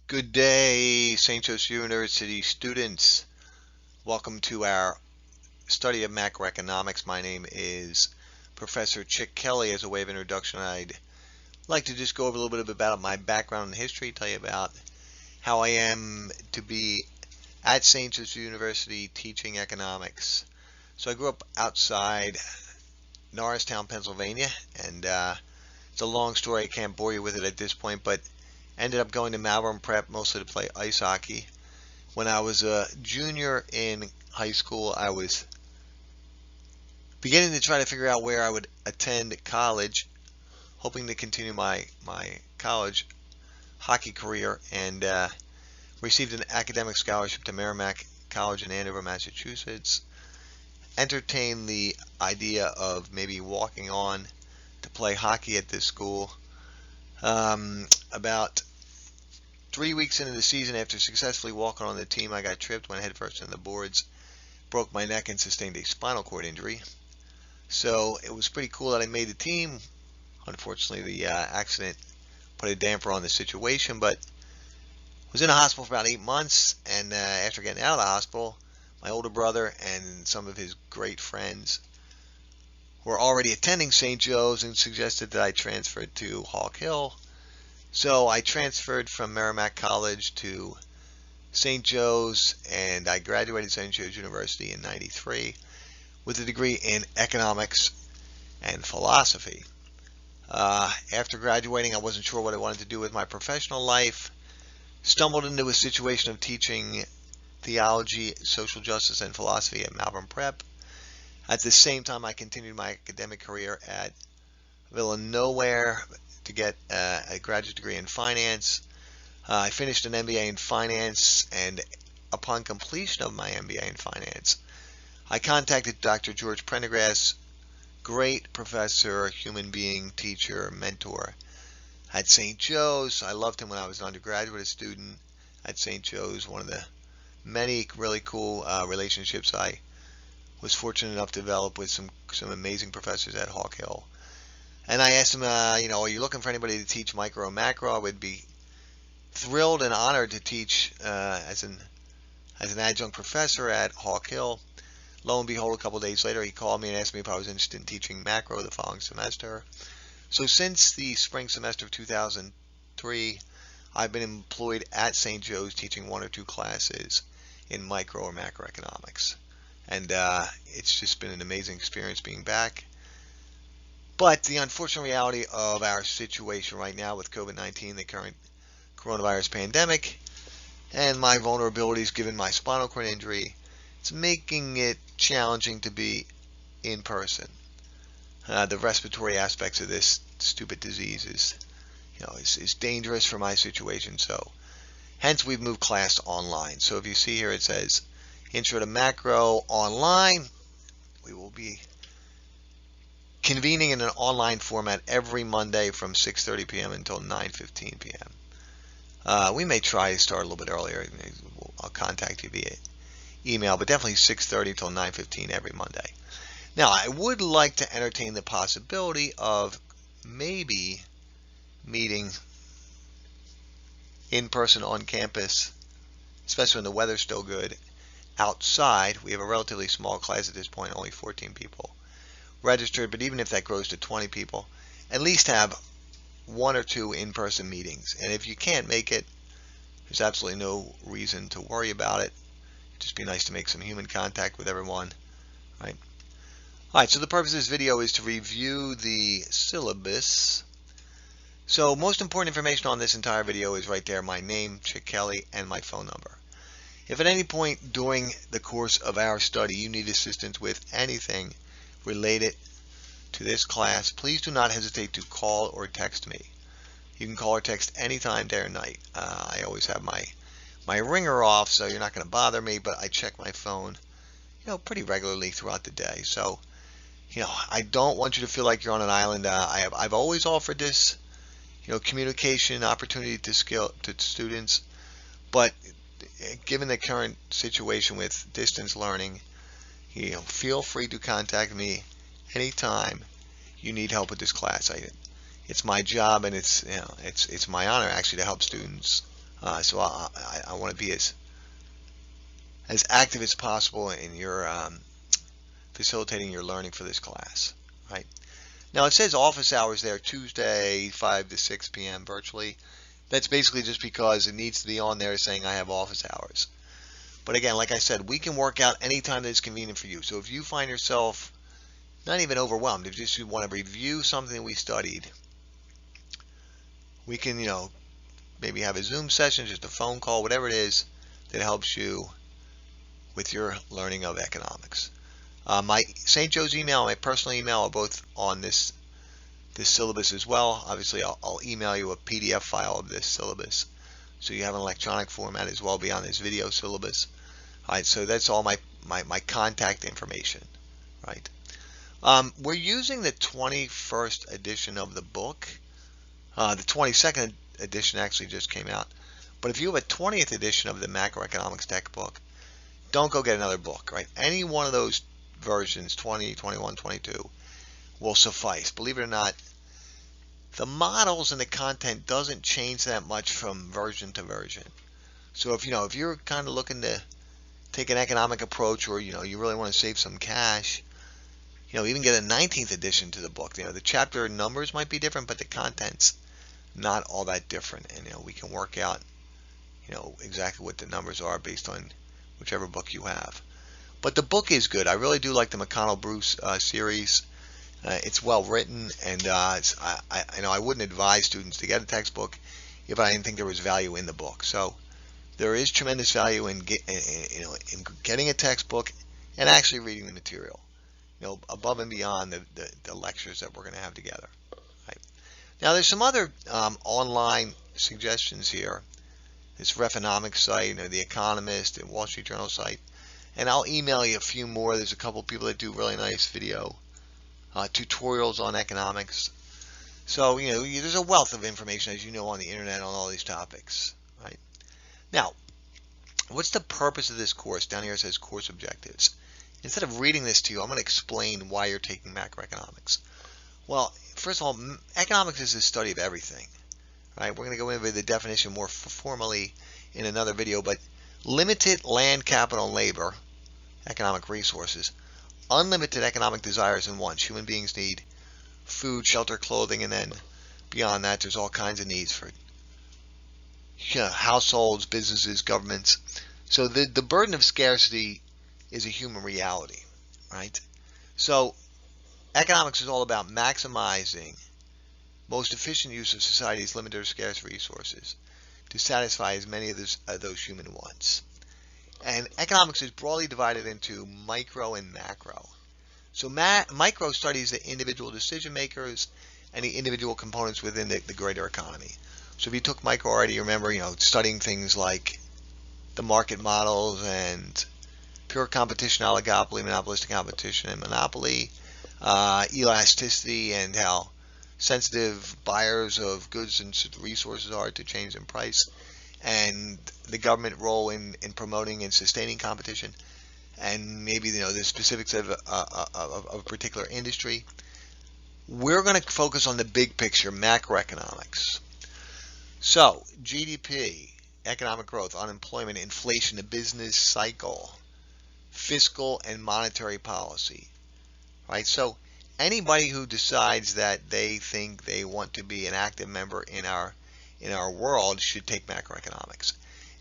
Good day, St. Joseph University students. Welcome to our study of macroeconomics. My name is Professor Chick Kelly. As a way of introduction, I'd like to just go over a little bit about my background and history, tell you about how I am to be at St. Joseph University teaching economics. So I grew up outside Norristown, Pennsylvania, and it's a long story. I can't bore you with it at this point, but ended up going to Malvern Prep mostly to play ice hockey. When I was a junior in high school, I was beginning to try to figure out where I would attend college, hoping to continue my college hockey career, and received an academic scholarship to Merrimack College in Andover, Massachusetts. Entertained the idea of maybe walking on to play hockey at this school. About 3 weeks into the season, after successfully walking on the team, I got tripped, went headfirst into the boards, broke my neck, and sustained a spinal cord injury. So it was pretty cool that I made the team. Unfortunately, the accident put a damper on the situation, but was in the hospital for about 8 months. And after getting out of the hospital, my older brother and some of his great friends were already attending St. Joe's and suggested that I transferred to Hawk Hill. So I transferred from Merrimack College to St. Joe's, and I graduated St. Joe's University in '93 with a degree in economics and philosophy. After graduating, I wasn't sure what I wanted to do with my professional life. Stumbled into a situation of teaching theology, social justice, and philosophy at Malvern Prep. At the same time, I continued my academic career at Villanowhere to get a graduate degree in finance. I finished an MBA in finance, and upon completion of my MBA in finance, I contacted Dr. George Prendergast, great professor, human being, teacher, mentor at St. Joe's. I loved him when I was an undergraduate student at St. Joe's. One of the many really cool relationships I was fortunate enough to develop with some amazing professors at Hawk Hill. And I asked him, are you looking for anybody to teach micro and macro? I would be thrilled and honored to teach as an adjunct professor at Hawk Hill. Lo and behold, a couple of days later, he called me and asked me if I was interested in teaching macro the following semester. So since the spring semester of 2003, I've been employed at St. Joe's teaching one or two classes in micro or macroeconomics. And it's just been an amazing experience being back. But the unfortunate reality of our situation right now with COVID-19, the current coronavirus pandemic, and my vulnerabilities given my spinal cord injury, it's making it challenging to be in person. The respiratory aspects of this stupid disease is dangerous for my situation. So hence we've moved class online. So if you see here, it says Intro to Macro online. We will be convening in an online format every Monday from 6:30 p.m. until 9:15 p.m. We may try to start a little bit earlier. I'll contact you via email, but definitely 6:30 till 9:15 every Monday. Now, I would like to entertain the possibility of maybe meeting in person on campus, especially when the weather's still good, outside. We have a relatively small class at this point, only 14 people registered, but even if that grows to 20 people, at least have one or two in-person meetings. And if you can't make it, there's absolutely no reason to worry about it. It'd just be nice to make some human contact with everyone, right? All right, so the purpose of this video is to review the syllabus. So most important information on this entire video is right there, my name, Chick Kelly, and my phone number. If at any point during the course of our study you need assistance with anything related to this class, please do not hesitate to call or text me. You can call or text anytime, day or night. I always have my ringer off, so you're not going to bother me, but I check my phone, pretty regularly throughout the day. So, I don't want you to feel like you're on an island. I've always offered this, communication opportunity to students, but given the current situation with distance learning, feel free to contact me anytime you need help with this class. It's my job, and it's my honor actually to help students So I want to be as active as possible in your facilitating your learning for this class. Right. Now it says office hours there, Tuesday 5 to 6 p.m. virtually. That's basically just because it needs to be on there saying I have office hours. But again, like I said, we can work out anytime that is convenient for you. So if you find yourself not even overwhelmed, if you just want to review something we studied, we can, maybe have a Zoom session, just a phone call, whatever it is that helps you with your learning of economics. My St. Joe's email and my personal email are both on this syllabus as well. Obviously, I'll email you a PDF file of this syllabus, so you have an electronic format as well beyond this video syllabus. All right, so that's all my contact information. Right. We're using the 21st edition of the book. The 22nd edition actually just came out. But if you have a 20th edition of the macroeconomics textbook, don't go get another book, right? Any one of those versions, 20, 21, 22, will suffice. Believe it or not, the models and the content doesn't change that much from version to version. So if you're kind of looking to take an economic approach, or you really want to save some cash, even get a 19th edition to the book. The chapter numbers might be different, but the content's not all that different, and we can work out exactly what the numbers are based on whichever book you have. But the book is good. I really do like the McConnell-Bruce series. It's well written, and I wouldn't advise students to get a textbook if I didn't think there was value in the book. So there is tremendous value in getting a textbook and actually reading the material, above and beyond the lectures that we're going to have together. Right. Now there's some other online suggestions here. This Refenomics site, The Economist, and Wall Street Journal site. And I'll email you a few more. There's a couple people that do really nice video tutorials on economics. So, there's a wealth of information, as you know, on the internet on all these topics. Right? Now, what's the purpose of this course? Down here it says course objectives. Instead of reading this to you, I'm going to explain why you're taking macroeconomics. Well, first of all, economics is the study of everything. Right? We're going to go into the definition more formally in another video, but limited land, capital, and labor, economic resources, unlimited economic desires and wants. Human beings need food, shelter, clothing, and then beyond that, there's all kinds of needs for households, businesses, governments. So the burden of scarcity is a human reality, right? So economics is all about maximizing most efficient use of society's limited or scarce resources to satisfy as many of those human wants. And economics is broadly divided into micro and macro. So micro studies the individual decision makers and the individual components within the greater economy. So if you took micro already, you remember, studying things like the market models and pure competition, oligopoly, monopolistic competition, and monopoly, elasticity, and how sensitive buyers of goods and resources are to change in price, and the government role in promoting and sustaining competition, and maybe the specifics of a particular industry. We're going to focus on the big picture, macroeconomics. So GDP, economic growth, unemployment, inflation, the business cycle, fiscal and monetary policy. Right? So anybody who decides that they think they want to be an active member in our world should take macroeconomics.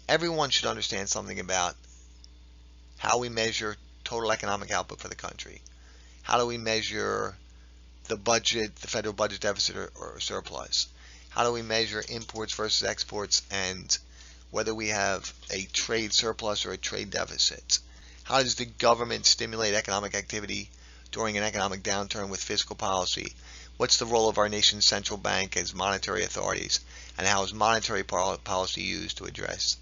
Everyone should understand something about how we measure total economic output for the country. How do we measure the budget, the federal budget deficit or surplus? How do we measure imports versus exports, and whether we have a trade surplus or a trade deficit? How does the government stimulate economic activity during an economic downturn with fiscal policy? What's the role of our nation's central bank as monetary authorities, and how is monetary policy used to address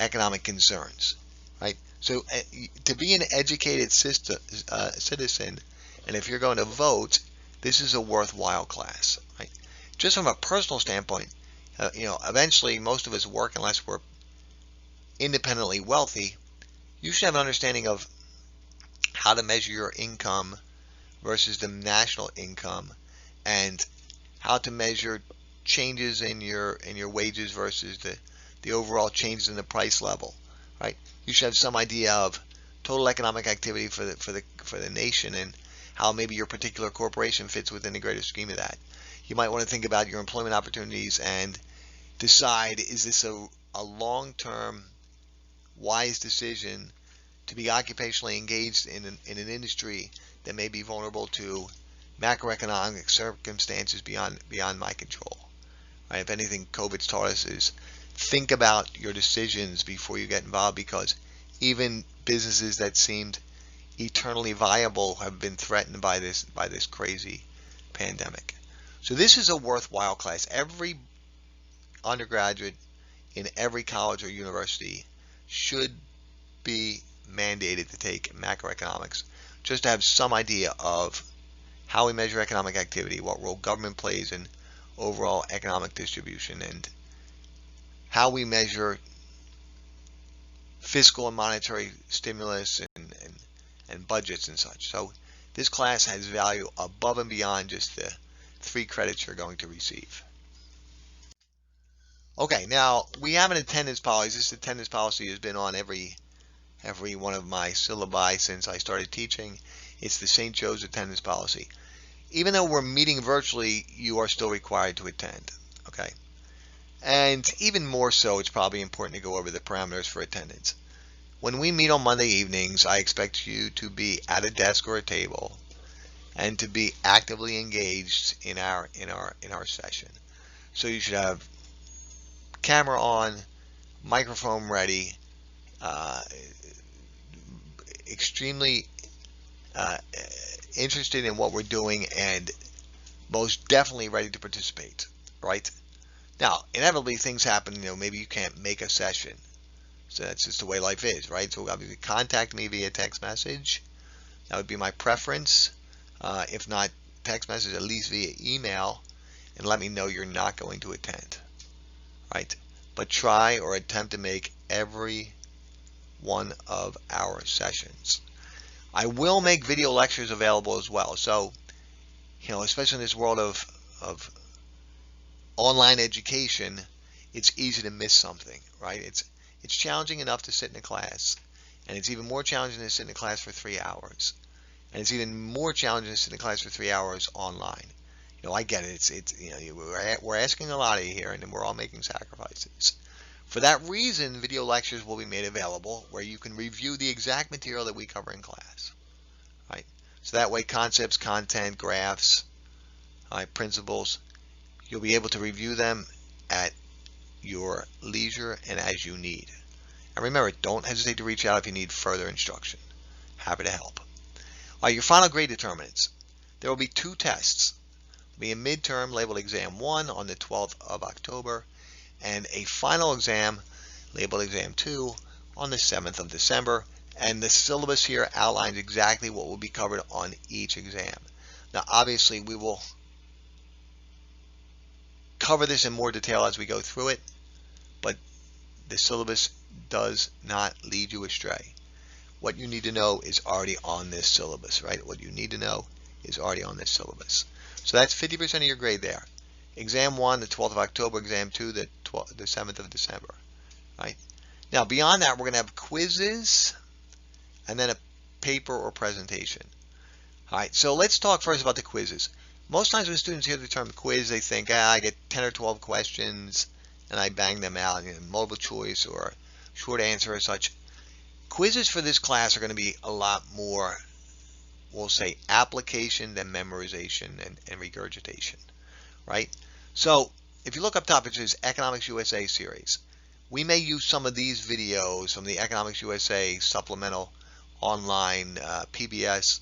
economic concerns? Right. So to be an educated citizen, and if you're going to vote, this is a worthwhile class. Right. Just from a personal standpoint, eventually most of us work unless we're independently wealthy. You should have an understanding of how to measure your income versus the national income, and how to measure changes in your wages versus the the overall changes in the price level, right? You should have some idea of total economic activity for the nation and how maybe your particular corporation fits within the greater scheme of that. You might want to think about your employment opportunities and decide, is this a long-term wise decision to be occupationally engaged in an industry that may be vulnerable to macroeconomic circumstances beyond my control. Right? If anything, COVID's taught us is think about your decisions before you get involved, because even businesses that seemed eternally viable have been threatened by this crazy pandemic. So this is a worthwhile class. Every undergraduate in every college or university should be mandated to take macroeconomics, just to have some idea of how we measure economic activity, what role government plays in overall economic distribution, and how we measure fiscal and monetary stimulus and budgets and such. So this class has value above and beyond just the 3 credits you're going to receive. Okay, now we have an attendance policy. This attendance policy has been on every one of my syllabi since I started teaching. It's the St. Joe's attendance policy. Even though we're meeting virtually, you are still required to attend. Okay, and even more so, it's probably important to go over the parameters for attendance. When we meet on Monday evenings, I expect you to be at a desk or a table and to be actively engaged in our session. So you should have camera on, microphone ready, extremely interested in what we're doing, and most definitely ready to participate, right? Now, inevitably things happen, maybe you can't make a session. So that's just the way life is, right? So obviously contact me via text message. That would be my preference. If not text message, at least via email, and let me know you're not going to attend, right? But try or attempt to make every one of our sessions. I will make video lectures available as well. So, especially in this world of online education, it's easy to miss something, right? It's challenging enough to sit in a class, and it's even more challenging to sit in a class for 3 hours, and it's even more challenging to sit in a class for 3 hours online. I get it. We're asking a lot of you here, and we're all making sacrifices. For that reason, video lectures will be made available where you can review the exact material that we cover in class, right? So that way, concepts, content, graphs, principles, you'll be able to review them at your leisure and as you need. And remember, don't hesitate to reach out if you need further instruction. Happy to help. All right, your final grade determinants. There will be 2 tests. There will be a midterm labeled Exam 1 on the 12th of October, and a final exam labeled Exam 2 on the 7th of December. And the syllabus here outlines exactly what will be covered on each exam. Now, obviously, we will cover this in more detail as we go through it, but the syllabus does not lead you astray. What you need to know is already on this syllabus, right? What you need to know is already on this syllabus. So that's 50% of your grade there. Exam 1, the 12th of October. Exam 2, the 7th of December, right? Now, beyond that, we're going to have quizzes and then a paper or presentation. All right, so let's talk first about the quizzes. Most times when students hear the term quiz, they think, I get 10 or 12 questions and I bang them out, multiple choice or short answer or such. Quizzes for this class are going to be a lot more, we'll say, application than memorization and regurgitation, right? So if you look up top, it says Economics USA series. We may use some of these videos from the Economics USA supplemental online PBS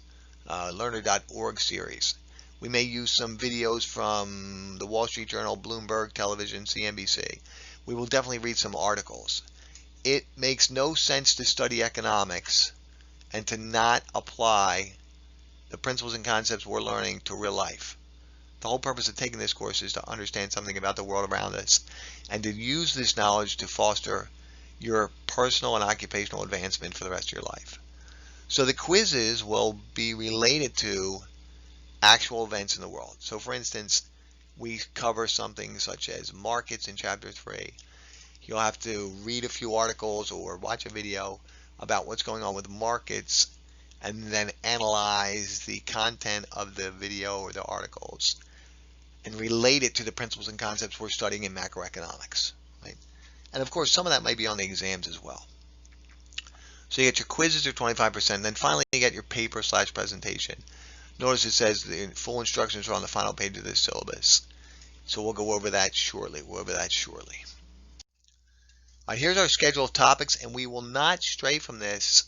learner.org series. We may use some videos from the Wall Street Journal, Bloomberg Television, CNBC. We will definitely read some articles. It makes no sense to study economics and to not apply the principles and concepts we're learning to real life. The whole purpose of taking this course is to understand something about the world around us and to use this knowledge to foster your personal and occupational advancement for the rest of your life. So the quizzes will be related to actual events in the world. So for instance, we cover something such as markets in chapter 3. You'll have to read a few articles or watch a video about what's going on with markets and then analyze the content of the video or the articles and relate it to the principles and concepts we're studying in macroeconomics, right? And of course, some of that might be on the exams as well. So you get your quizzes are 25%, and then finally you get your paper/presentation. Notice it says the full instructions are on the final page of this syllabus. So we'll go over that shortly. All right, here's our schedule of topics, and we will not stray from this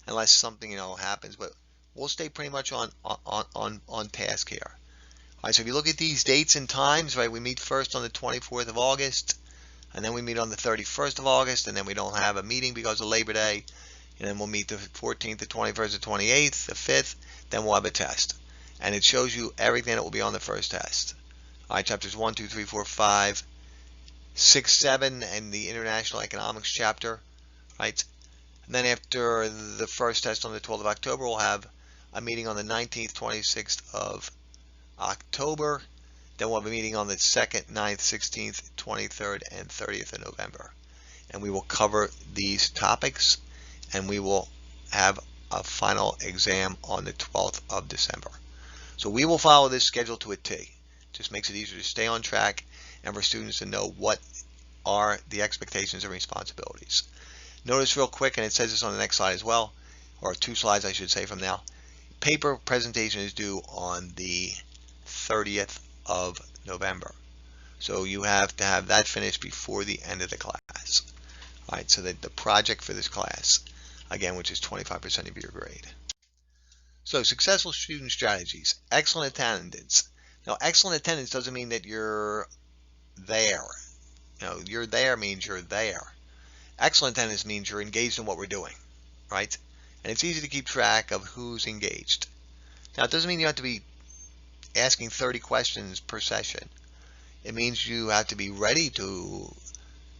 unless something happens, but we'll stay pretty much on task here. All right, so if you look at these dates and times, right, we meet first on the 24th of August, and then we meet on the 31st of August, and then we don't have a meeting because of Labor Day, and then we'll meet the 14th, the 21st, the 28th, the 5th, then we'll have a test. And it shows you everything that will be on the first test. All right, chapters 1, 2, 3, 4, 5, 6, 7, and the International Economics chapter, right? And then after the first test on the 12th of October, we'll have a meeting on the 19th, 26th of October. Then we'll have a meeting on the 2nd, 9th, 16th, 23rd, and 30th of November. And we will cover these topics, and we will have a final exam on the 12th of December. So we will follow this schedule to a T. Just makes it easier to stay on track and for students to know what are the expectations and responsibilities. Notice real quick, and it says this on the next slide as well, or 2 slides I should say from now, paper presentation is due on the 30th of November. So you have to have that finished before the end of the class. All right, so that the project for this class, again, which is 25% of your grade. So successful student strategies, excellent attendance. Now, excellent attendance doesn't mean that you're there. You're there means you're there. Excellent attendance means you're engaged in what we're doing, right? And it's easy to keep track of who's engaged. Now, it doesn't mean you have to be asking 30 questions per session. It means you have to be ready to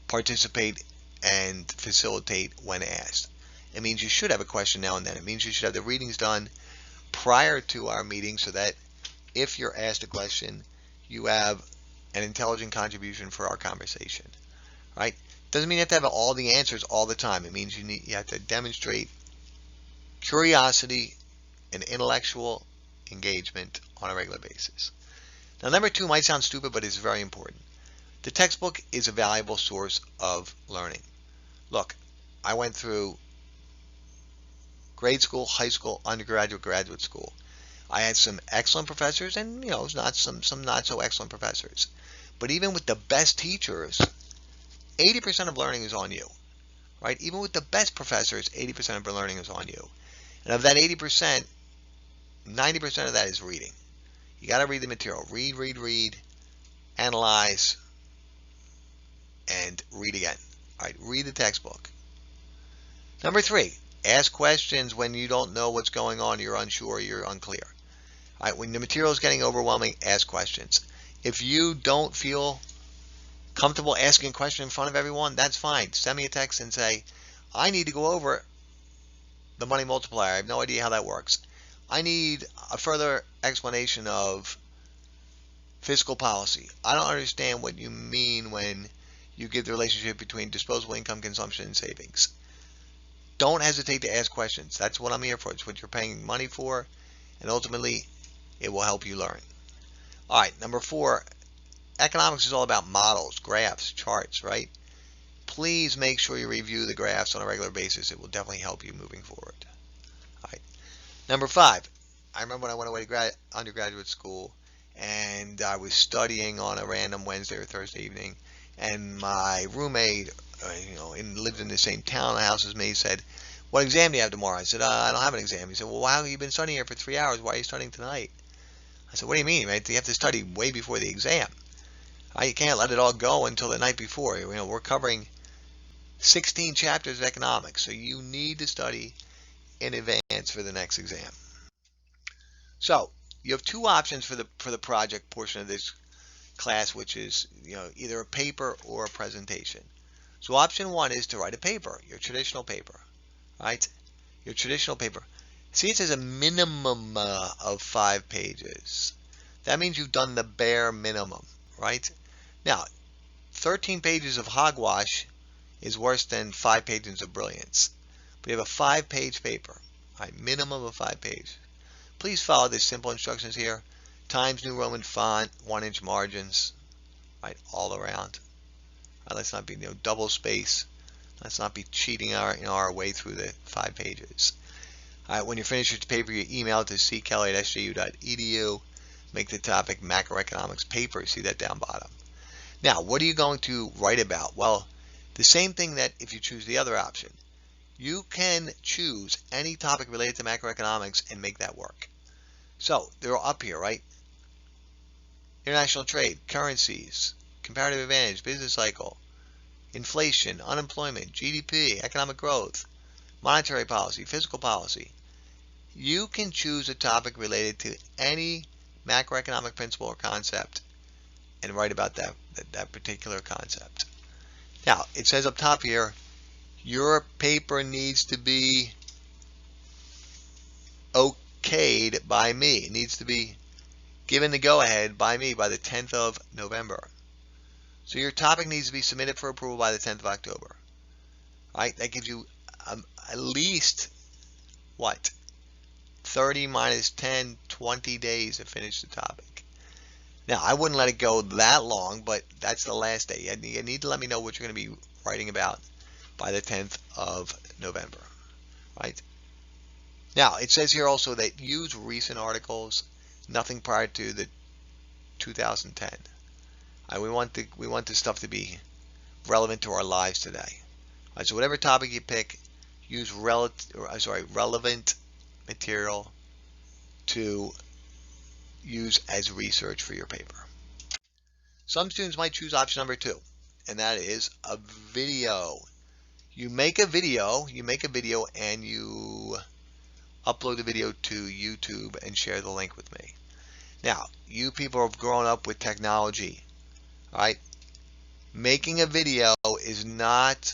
participate and facilitate when asked. It means you should have a question now and then. It means you should have the readings done prior to our meeting so that if you're asked a question, you have an intelligent contribution for our conversation, right? Doesn't mean you have to have all the answers all the time. It means you have to demonstrate curiosity and intellectual engagement on a regular basis. Now, number 2 might sound stupid, but it's very important. The textbook is a valuable source of learning. Look, I went through grade school, high school, undergraduate, graduate school. I had some excellent professors and, not some not so excellent professors. But even with the best teachers, 80% of learning is on you, right? Even with the best professors, 80% of the learning is on you. And of that 80%, 90% of that is reading. You got to read the material. Read, analyze, and read again. All right, read the textbook. Number 3, ask questions when you don't know what's going on, you're unsure, you're unclear. All right, when the material is getting overwhelming, ask questions. If you don't feel comfortable asking a question in front of everyone, that's fine. Send me a text and say, I need to go over the money multiplier. I have no idea how that works. I need a further explanation of fiscal policy. I don't understand what you mean when you give the relationship between disposable income, consumption, and savings. Don't hesitate to ask questions. That's what I'm here for. It's what you're paying money for, and ultimately, it will help you learn. All right, number 4, economics is all about models, graphs, charts, right? Please make sure you review the graphs on a regular basis. It will definitely help you moving forward. All right. Number 5, I remember when I went away to undergraduate school and I was studying on a random Wednesday or Thursday evening, and my roommate, lived in the same town house as me, said, what exam do you have tomorrow? I said, I don't have an exam. He said, well, how have you been studying here for 3 hours? Why are you studying tonight? I said, what do you mean, right? You have to study way before the exam. You can't let it all go until the night before. We're covering 16 chapters of economics, so you need to study in advance for the next exam. So you have 2 options for the project portion of this class, which is either a paper or a presentation. So option 1 is to write a paper, your traditional paper, right? Your traditional paper. See, it says a minimum of 5 pages. That means you've done the bare minimum, right? Now, 13 pages of hogwash is worse than 5 pages of brilliance. But you have a 5-page paper, right? Minimum of 5 pages. Please follow the simple instructions here. Times New Roman font, 1-inch margins, right, all around. Right, let's not be double space. Let's not be cheating our way through the 5 pages. All right, when you finish your paper, you email it to ckelly@sju.edu. Make the topic macroeconomics paper. See that down bottom. Now, what are you going to write about? Well, the same thing that if you choose the other option. You can choose any topic related to macroeconomics and make that work. So they're up here, right? International trade, currencies, comparative advantage, business cycle, inflation, unemployment, GDP, economic growth, monetary policy, fiscal policy. You can choose a topic related to any macroeconomic principle or concept and write about that particular concept. Now, it says up top here, your paper needs to be okayed by me. It needs to be given the go-ahead by me by the 10th of November. So your topic needs to be submitted for approval by the 10th of October. All right, that gives you at least, what, 30 minus 10, 20 days to finish the topic. Now, I wouldn't let it go that long, but that's the last day. You need to let me know what you're going to be writing about by the 10th of November, right? Now, it says here also that use recent articles, nothing prior to the 2010. We want the stuff to be relevant to our lives today. All right, so whatever topic you pick, use relevant material to use as research for your paper. Some students might choose option number 2, and that is a video. You make a video and you upload the video to YouTube and share the link with me. Now, you people have grown up with technology, all right? Making a video is not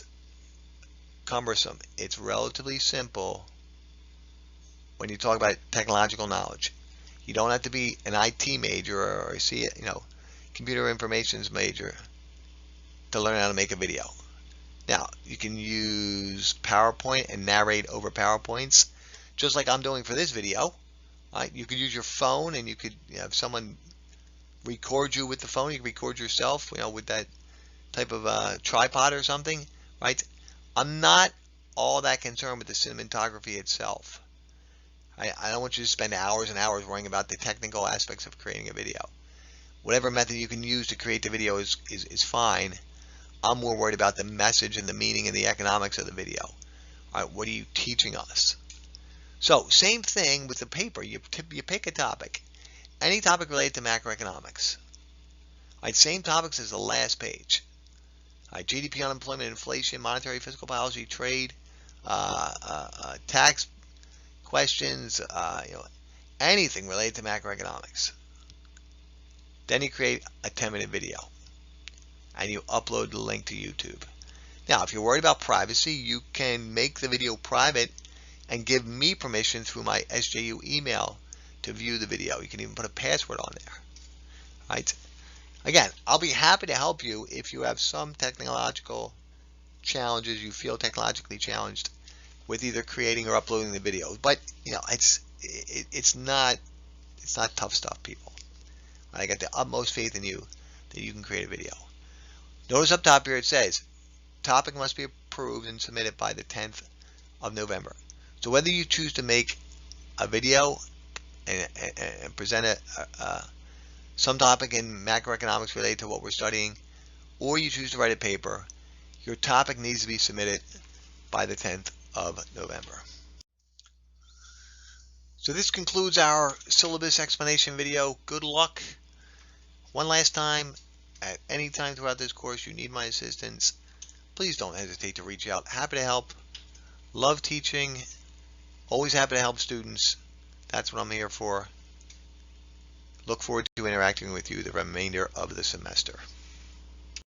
cumbersome. It's relatively simple when you talk about technological knowledge. You don't have to be an IT major or computer informations major to learn how to make a video. Now, you can use PowerPoint and narrate over PowerPoints, just like I'm doing for this video. Right? You could use your phone, and you could have someone record you with the phone. You can record yourself, with that type of tripod or something, right? I'm not all that concerned with the cinematography itself. I don't want you to spend hours and hours worrying about the technical aspects of creating a video. Whatever method you can use to create the video is fine. I'm more worried about the message and the meaning and the economics of the video. All right, what are you teaching us? So, same thing with the paper. You pick a topic, any topic related to macroeconomics. All right, same topics as the last page. All right, GDP, unemployment, inflation, monetary, fiscal policy, trade, tax questions, anything related to macroeconomics. Then you create a 10-minute video, and you upload the link to YouTube. Now, if you're worried about privacy, you can make the video private and give me permission through my SJU email to view the video. You can even put a password on there. Right? Again, I'll be happy to help you if you have some technological challenges, you feel technologically challenged with either creating or uploading the video. But it's not tough stuff, people. I got the utmost faith in you that you can create a video. Notice up top here it says, topic must be approved and submitted by the 10th of November. So whether you choose to make a video and present some topic in macroeconomics related to what we're studying, or you choose to write a paper, your topic needs to be submitted by the 10th of November. So this concludes our syllabus explanation video. Good luck. One last time, at any time throughout this course you need my assistance, please don't hesitate to reach out. Happy to help. Love teaching. Always happy to help students. That's what I'm here for. Look forward to interacting with you the remainder of the semester.